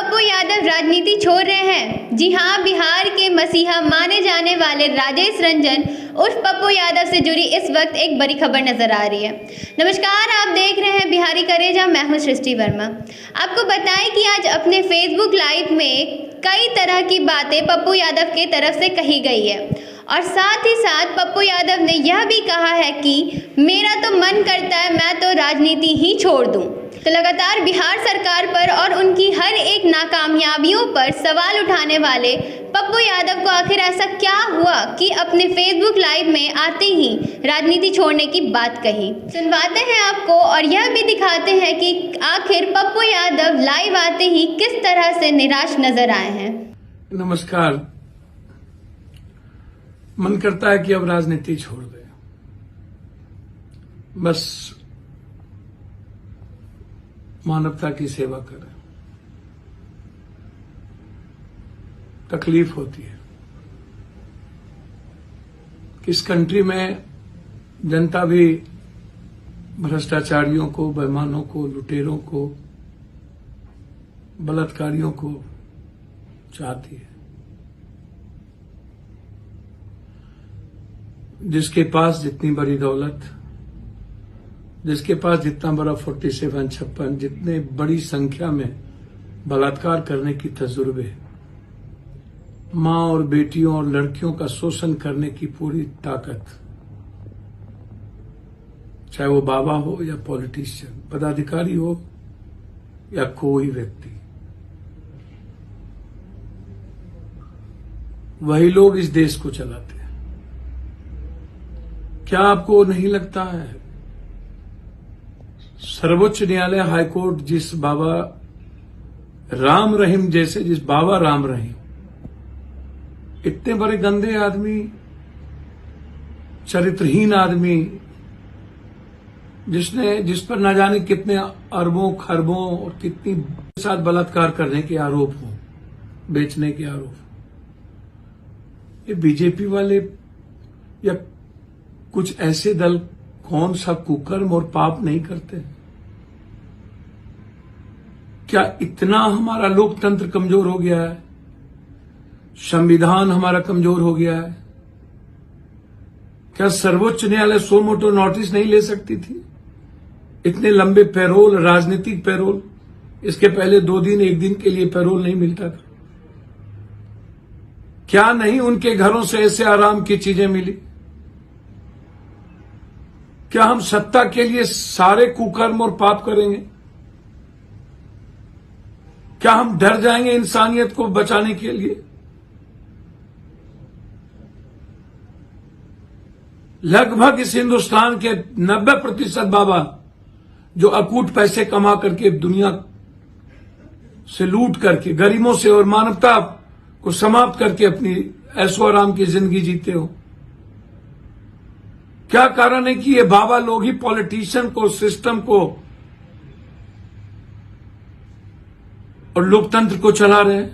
पप्पू यादव राजनीति छोड़ रहे हैं? जी हां, बिहार के मसीहा माने जाने वाले राजेश रंजन उर्फ पप्पू यादव से जुड़ी इस वक्त एक बड़ी खबर नजर आ रही है। नमस्कार, आप देख रहे हैं बिहारी करेजा, मैं हूं सृष्टि वर्मा। आपको बताएं कि आज अपने फेसबुक लाइव में कई तरह की बातें पप्पू यादव की तरफ से कही गई है और साथ ही साथ पप्पू यादव ने यह भी कहा है कि मेरा तो मन करता है मैं तो राजनीति ही छोड़ दूं। तो लगातार बिहार सरकार पर और उनकी हर एक नाकामयाबियों पर सवाल उठाने वाले पप्पू यादव को आखिर ऐसा क्या हुआ कि अपने फेसबुक लाइव में आते ही राजनीति छोड़ने की बात कही। सुनवाते हैं आपको और यह भी दिखाते हैं कि आखिर पप्पू यादव लाइव आते ही किस तरह से निराश नजर आए हैं। नमस्कार। मन करता है कि अब राजनीति छोड़ दे, बस मानवता की सेवा करें। तकलीफ होती है कि इस कंट्री में जनता भी भ्रष्टाचारियों को, बेईमानों को, लुटेरों को, बलात्कारियों को चाहती है। जिसके पास जितनी बड़ी दौलत, जिसके पास जितना बड़ा 47-56, जितने बड़ी संख्या में बलात्कार करने की तजुर्बे, मां और बेटियों और लड़कियों का शोषण करने की पूरी ताकत, चाहे वो बाबा हो या पॉलिटिशियन, पदाधिकारी हो या कोई व्यक्ति, वही लोग इस देश को चलाते हैं। क्या आपको नहीं लगता है सर्वोच्च न्यायालय, हाईकोर्ट, जिस बाबा राम रहीम जैसे, जिस बाबा राम रहीम, इतने बड़े गंदे आदमी, चरित्रहीन आदमी, जिस पर न जाने कितने अरबों खरबों और कितनी साथ बलात्कार करने के आरोप हो, बेचने के आरोप, ये बीजेपी वाले या कुछ ऐसे दल कौन सा कुकर्म और पाप नहीं करते? क्या इतना हमारा लोकतंत्र कमजोर हो गया है? संविधान हमारा कमजोर हो गया है? क्या सर्वोच्च न्यायालय सो मोटो नोटिस नहीं ले सकती थी? इतने लंबे पैरोल, राजनीतिक पैरोल, इसके पहले 2 दिन 1 दिन के लिए पैरोल नहीं मिलता था। क्या नहीं उनके घरों से ऐसे आराम की चीजें मिली? क्या हम सत्ता के लिए सारे कुकर्म और पाप करेंगे? क्या हम डर जाएंगे इंसानियत को बचाने के लिए? लगभग इस हिंदुस्तान के 90% बाबा जो अकूट पैसे कमा करके, दुनिया से लूट करके, गरीबों से और मानवता को समाप्त करके अपनी ऐशो आराम की जिंदगी जीते हो, क्या कारण है कि ये बाबा लोग ही पॉलिटिशियन को, सिस्टम को और लोकतंत्र को चला रहे हैं?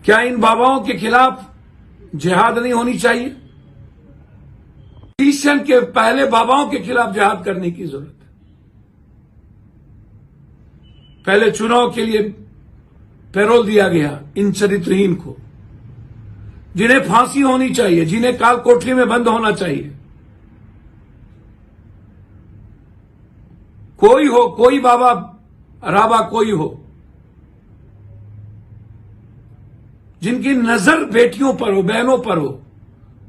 क्या इन बाबाओं के खिलाफ जिहाद नहीं होनी चाहिए? पॉलिटिशियन के पहले बाबाओं के खिलाफ जिहाद करने की जरूरत है। पहले चुनाव के लिए पैरोल दिया गया इन चरित्रहीन को, जिन्हें फांसी होनी चाहिए, जिन्हें काल कोठरी में बंद होना चाहिए। कोई हो, कोई बाबा राबा कोई हो, जिनकी नजर बेटियों पर हो, बहनों पर हो,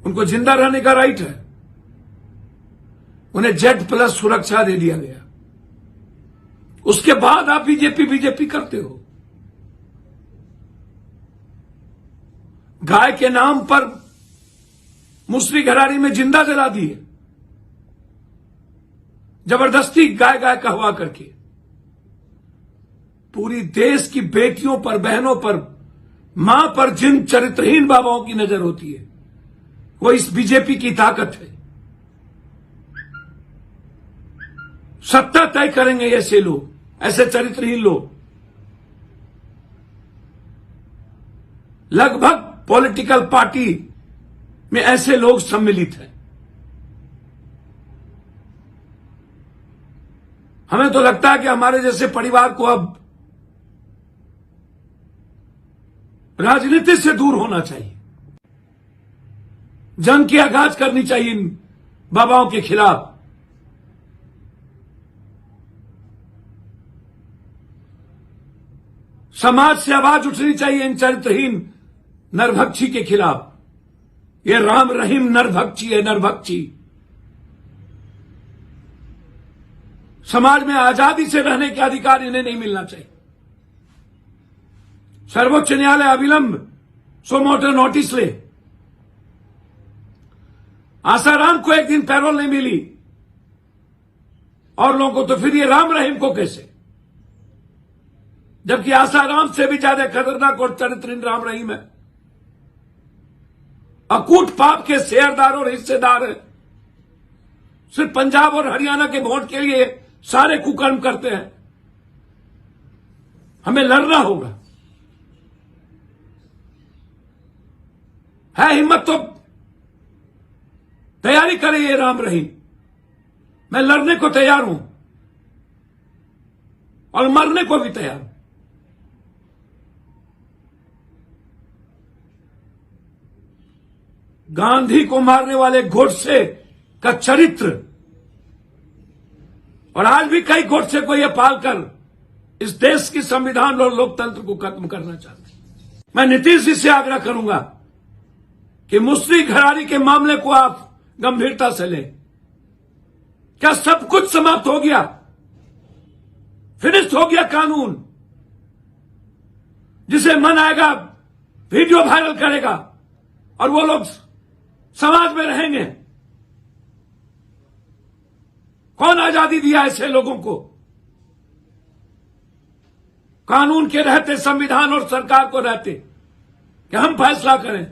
उनको जिंदा रहने का राइट है। उन्हें Z+ सुरक्षा दे दिया गया। उसके बाद आप बीजेपी करते हो। गाय के नाम पर मुस्लिम घरानी में जिंदा जला दिए, जबरदस्ती गाय कहवा करके। पूरी देश की बेटियों पर, बहनों पर, मां पर जिन चरित्रहीन बाबाओं की नजर होती है, वो इस बीजेपी की ताकत है। सत्ता तय करेंगे ऐसे लोग, ऐसे चरित्रहीन लोग। लगभग पॉलिटिकल पार्टी में ऐसे लोग सम्मिलित हैं। हमें तो लगता है कि हमारे जैसे परिवार को अब राजनीति से दूर होना चाहिए। जंग की आगाज करनी चाहिए इन बाबाओं के खिलाफ। समाज से आवाज उठनी चाहिए इन चरित्रहीन नरभक्षी के खिलाफ। ये राम रहीम नरभक्षी है, नरभक्षी। समाज में आजादी से रहने के अधिकार इन्हें नहीं मिलना चाहिए। सर्वोच्च न्यायालय अविलंब सो मोटो नोटिस ले। आसाराम को एक दिन पैरोल नहीं मिली और लोगों को, तो फिर ये राम रहीम को कैसे? जबकि आसाराम से भी ज्यादा खतरनाक और चरित्रहीन राम रहीम है। अकूट पाप के शेयरदार और हिस्सेदार है। सिर्फ पंजाब और हरियाणा के वोट के लिए सारे कुकर्म करते हैं। हमें लड़ना होगा। है हिम्मत तो तैयारी करे ये राम रहीम। मैं लड़ने को तैयार हूं और मरने को भी तैयार हूं। गांधी को मारने वाले गोडसे का चरित्र, और आज भी कई गोडसे को यह पालकर इस देश की संविधान और लोकतंत्र को खत्म करना चाहते हैं। मैं नीतीश जी से आग्रह करूंगा कि मुस्लिम घरारी के मामले को आप गंभीरता से लें। क्या सब कुछ समाप्त हो गया? फिनिश हो गया कानून? जिसे मन आएगा वीडियो वायरल करेगा और वो लोग समाज में रहेंगे। कौन आजादी दिया ऐसे लोगों को? कानून के रहते, संविधान और सरकार को रहते कि हम फैसला करें।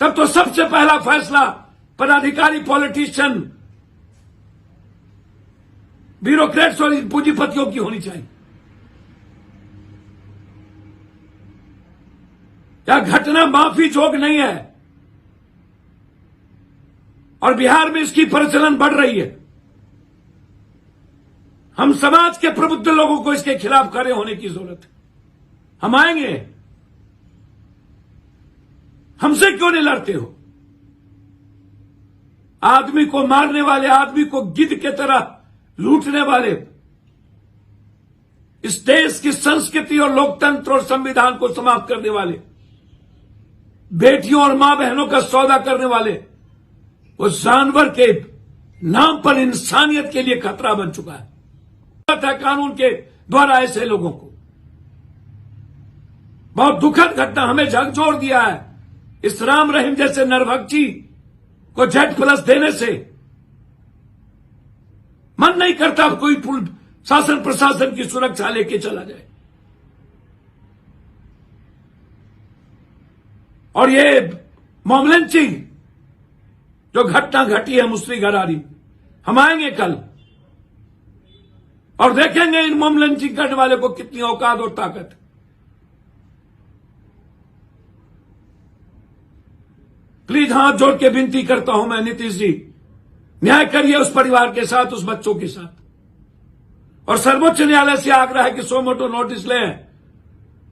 तब तो सबसे पहला फैसला पदाधिकारी, पॉलिटिशियन, ब्यूरोक्रेट्स और पूंजीपतियों की होनी चाहिए। क्या घटना माफी जोग नहीं है? और बिहार में इसकी प्रचलन बढ़ रही है। हम समाज के प्रबुद्ध लोगों को इसके खिलाफ खड़े होने की जरूरत है। हम आएंगे। हमसे क्यों नहीं लड़ते हो? आदमी को मारने वाले, आदमी को गिद्ध के तरह लूटने वाले, इस देश की संस्कृति और लोकतंत्र और संविधान को समाप्त करने वाले, बेटियों और मां बहनों का सौदा करने वाले, वो जानवर के नाम पर इंसानियत के लिए खतरा बन चुका है। कानून के द्वारा ऐसे लोगों को बहुत दुखद घटना हमें झकझोर दिया है। इस राम रहीम जैसे नरभक्षी को Z+ देने से मन नहीं करता कोई शासन प्रशासन की सुरक्षा लेके चला जाए। और ये मॉब लिंचिंग जो घटना घटी है मुस्लिम घरारी, हम आएंगे कल और देखेंगे इन मॉब लिंचिंग करने वाले को कितनी औकात और ताकत। प्लीज हाथ जोड़ के विनती करता हूं मैं, नीतीश जी, न्याय करिए उस परिवार के साथ, उस बच्चों के साथ। और सर्वोच्च न्यायालय से आग्रह है कि सो मोटो नोटिस लें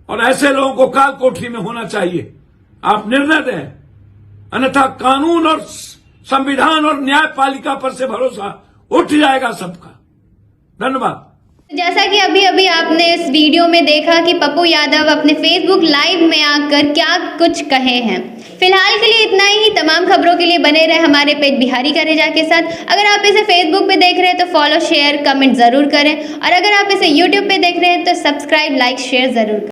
और ऐसे लोगों को काल कोठरी में होना चाहिए। आप निर्णय दें, अन्यथा कानून और संविधान और न्यायपालिका पर से भरोसा उठ जाएगा सबका। धन्यवाद। जैसा कि अभी अभी आपने इस वीडियो में देखा कि पप्पू यादव अपने फेसबुक लाइव में आकर क्या कुछ कहे हैं। फिलहाल के लिए इतना ही। तमाम खबरों के लिए बने रहे हमारे पेज बिहारी का रेजा के साथ। अगर आप इसे फेसबुक पे देख रहे हैं तो फॉलो, शेयर, कमेंट जरूर करें और अगर आप इसे यूट्यूब पे देख रहे हैं तो सब्सक्राइब, लाइक, शेयर जरूर करें।